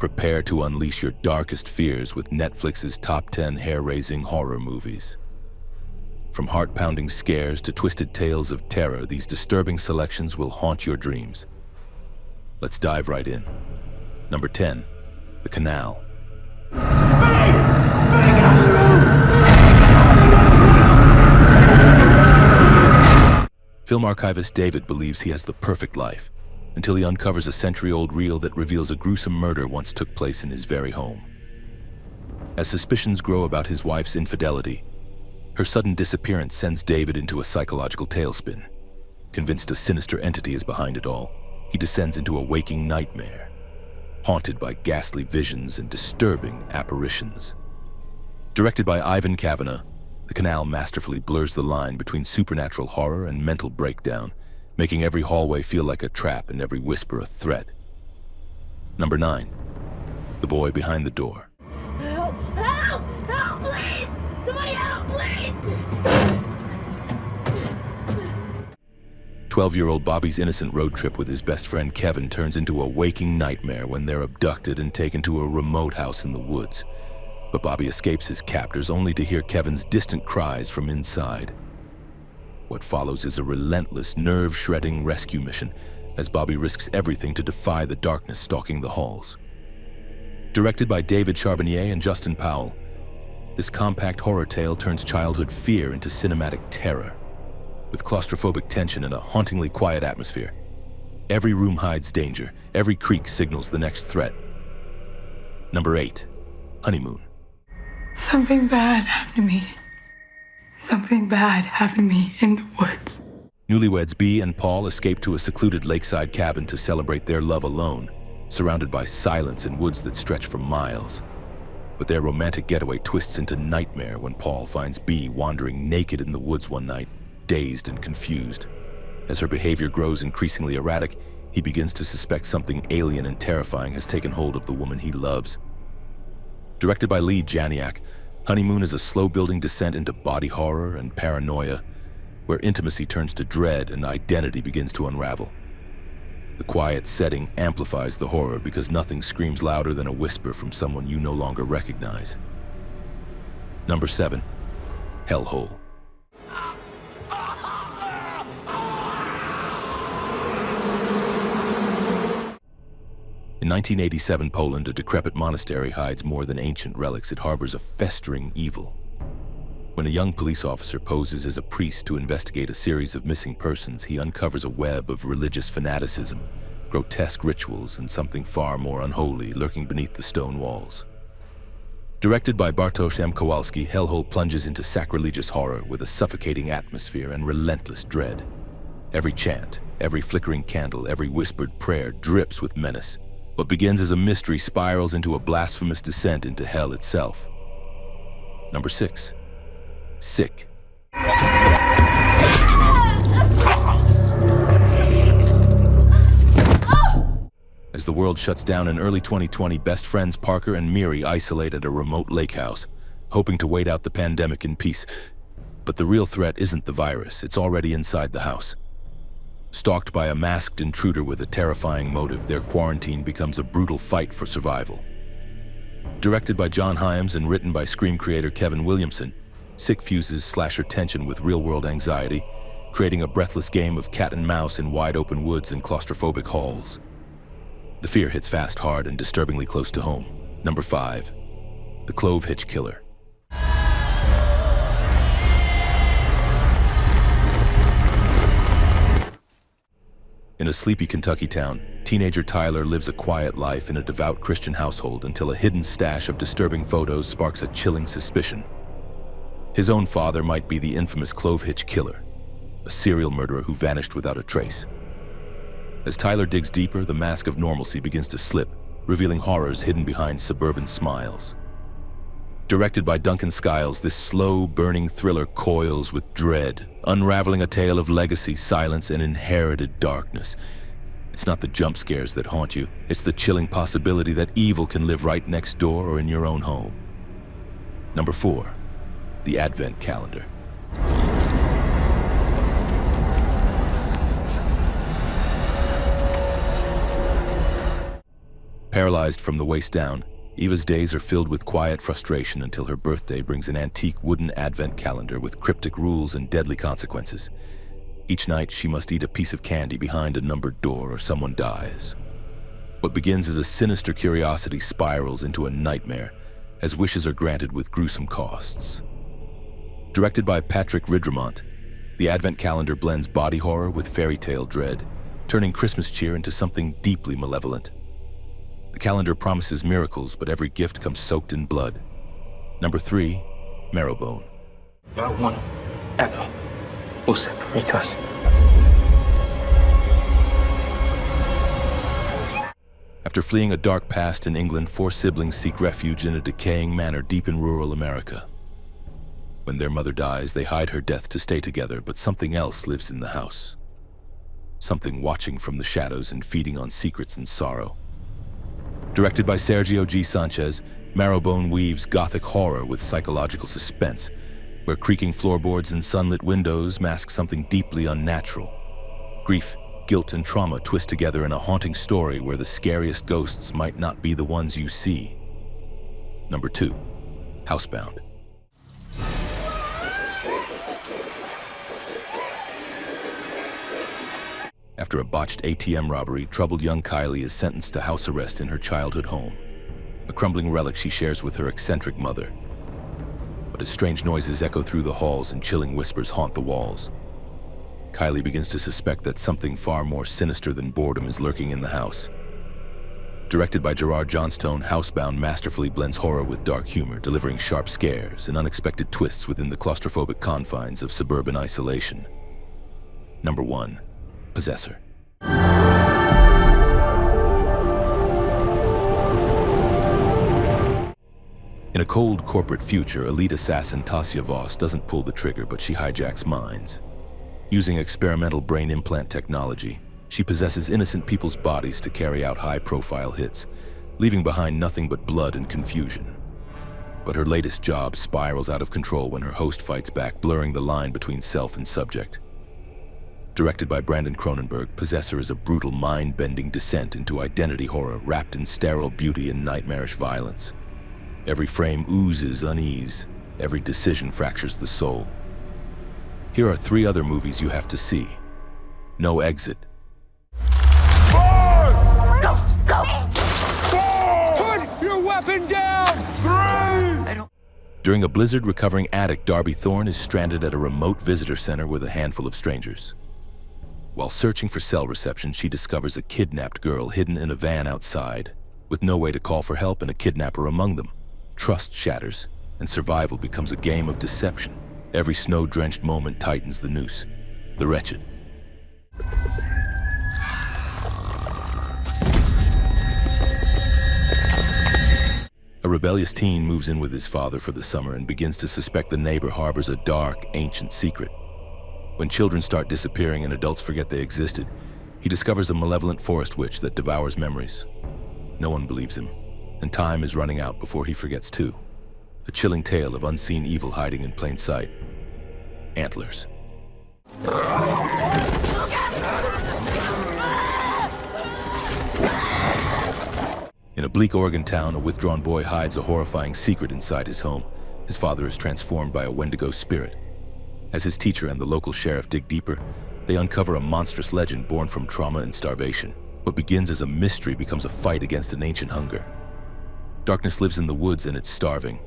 Prepare to unleash your darkest fears with Netflix's top 10 hair-raising horror movies. From heart-pounding scares to twisted tales of terror, these disturbing selections will haunt your dreams. Let's dive right in. Number 10, The Canal. Film archivist David believes he has the perfect life, until he uncovers a century-old reel that reveals a gruesome murder once took place in his very home. As suspicions grow about his wife's infidelity, her sudden disappearance sends David into a psychological tailspin. Convinced a sinister entity is behind it all, he descends into a waking nightmare, haunted by ghastly visions and disturbing apparitions. Directed by Ivan Kavanagh, The Canal masterfully blurs the line between supernatural horror and mental breakdown, making every hallway feel like a trap and every whisper a threat. Number 9, The Boy Behind the Door. Help! Help! Help, please! Somebody help, please! 12-year-old Bobby's innocent road trip with his best friend Kevin turns into a waking nightmare when they're abducted and taken to a remote house in the woods. But Bobby escapes his captors only to hear Kevin's distant cries from inside. What follows is a relentless, nerve-shredding rescue mission as Bobby risks everything to defy the darkness stalking the halls. Directed by David Charbonnier and Justin Powell, this compact horror tale turns childhood fear into cinematic terror. With claustrophobic tension and a hauntingly quiet atmosphere, every room hides danger, every creak signals the next threat. Number 8, Honeymoon. Something bad happened to me. Something bad happened to me in the woods. Newlyweds Bea and Paul escape to a secluded lakeside cabin to celebrate their love alone, surrounded by silence and woods that stretch for miles. But their romantic getaway twists into nightmare when Paul finds Bea wandering naked in the woods one night, dazed and confused. As her behavior grows increasingly erratic, he begins to suspect something alien and terrifying has taken hold of the woman he loves. Directed by Lee Janiak, Honeymoon is a slow-building descent into body horror and paranoia, where intimacy turns to dread and identity begins to unravel. The quiet setting amplifies the horror because nothing screams louder than a whisper from someone you no longer recognize. Number 7, Hellhole. In 1987 Poland, a decrepit monastery hides more than ancient relics. It harbors a festering evil. When a young police officer poses as a priest to investigate a series of missing persons, he uncovers a web of religious fanaticism, grotesque rituals, and something far more unholy lurking beneath the stone walls. Directed by Bartosz M. Kowalski, Hellhole plunges into sacrilegious horror with a suffocating atmosphere and relentless dread. Every chant, every flickering candle, every whispered prayer drips with menace. What begins as a mystery spirals into a blasphemous descent into hell itself. Number 6, Sick. As the world shuts down in early 2020, best friends Parker and Miri isolate at a remote lake house, hoping to wait out the pandemic in peace. But the real threat isn't the virus, it's already inside the house. Stalked by a masked intruder with a terrifying motive, their quarantine becomes a brutal fight for survival. Directed by John Hyams and written by Scream creator Kevin Williamson, Sick fuses slasher tension with real-world anxiety, creating a breathless game of cat and mouse in wide-open woods and claustrophobic halls. The fear hits fast, hard, and disturbingly close to home. Number 5, The Clovehitch Killer. In a sleepy Kentucky town, teenager Tyler lives a quiet life in a devout Christian household until a hidden stash of disturbing photos sparks a chilling suspicion. His own father might be the infamous Clovehitch Killer, a serial murderer who vanished without a trace. As Tyler digs deeper, the mask of normalcy begins to slip, revealing horrors hidden behind suburban smiles. Directed by Duncan Skiles, this slow, burning thriller coils with dread, unraveling a tale of legacy, silence, and inherited darkness. It's not the jump scares that haunt you, it's the chilling possibility that evil can live right next door or in your own home. Number 4, The Advent Calendar. Paralyzed from the waist down, Eva's days are filled with quiet frustration until her birthday brings an antique wooden Advent calendar with cryptic rules and deadly consequences. Each night, she must eat a piece of candy behind a numbered door or someone dies. What begins as a sinister curiosity spirals into a nightmare as wishes are granted with gruesome costs. Directed by Patrick Ridremont, the Advent Calendar blends body horror with fairy tale dread, turning Christmas cheer into something deeply malevolent. The calendar promises miracles, but every gift comes soaked in blood. Number 3, Marrowbone. No one ever will separate us. After fleeing a dark past in England, 4 siblings seek refuge in a decaying manor deep in rural America. When their mother dies, they hide her death to stay together, but something else lives in the house. Something watching from the shadows and feeding on secrets and sorrow. Directed by Sergio G. Sanchez, Marrowbone weaves gothic horror with psychological suspense, where creaking floorboards and sunlit windows mask something deeply unnatural. Grief, guilt, and trauma twist together in a haunting story where the scariest ghosts might not be the ones you see. Number 2, Housebound. After a botched ATM robbery, troubled young Kylie is sentenced to house arrest in her childhood home, a crumbling relic she shares with her eccentric mother. But as strange noises echo through the halls and chilling whispers haunt the walls, Kylie begins to suspect that something far more sinister than boredom is lurking in the house. Directed by Gerard Johnstone, Housebound masterfully blends horror with dark humor, delivering sharp scares and unexpected twists within the claustrophobic confines of suburban isolation. Number 1, Possessor. In a cold corporate future, elite assassin Tasia Voss doesn't pull the trigger, but she hijacks minds. Using experimental brain implant technology, she possesses innocent people's bodies to carry out high-profile hits, leaving behind nothing but blood and confusion. But her latest job spirals out of control when her host fights back, blurring the line between self and subject. Directed by Brandon Cronenberg, Possessor is a brutal mind-bending descent into identity horror wrapped in sterile beauty and nightmarish violence. Every frame oozes unease, every decision fractures the soul. Here are 3 other movies you have to see. No Exit. Go! Put your weapon down! 3! During a blizzard, recovering addict Darby Thorne is stranded at a remote visitor center with a handful of strangers. While searching for cell reception, she discovers a kidnapped girl hidden in a van outside, with no way to call for help and a kidnapper among them. Trust shatters, and survival becomes a game of deception. Every snow-drenched moment tightens the noose. The Wretched. A rebellious teen moves in with his father for the summer and begins to suspect the neighbor harbors a dark, ancient secret. When children start disappearing and adults forget they existed, he discovers a malevolent forest witch that devours memories. No one believes him, and time is running out before he forgets too. A chilling tale of unseen evil hiding in plain sight. Antlers. In a bleak Oregon town, a withdrawn boy hides a horrifying secret inside his home. His father is transformed by a Wendigo spirit. As his teacher and the local sheriff dig deeper, they uncover a monstrous legend born from trauma and starvation. What begins as a mystery becomes a fight against an ancient hunger. Darkness lives in the woods and it's starving.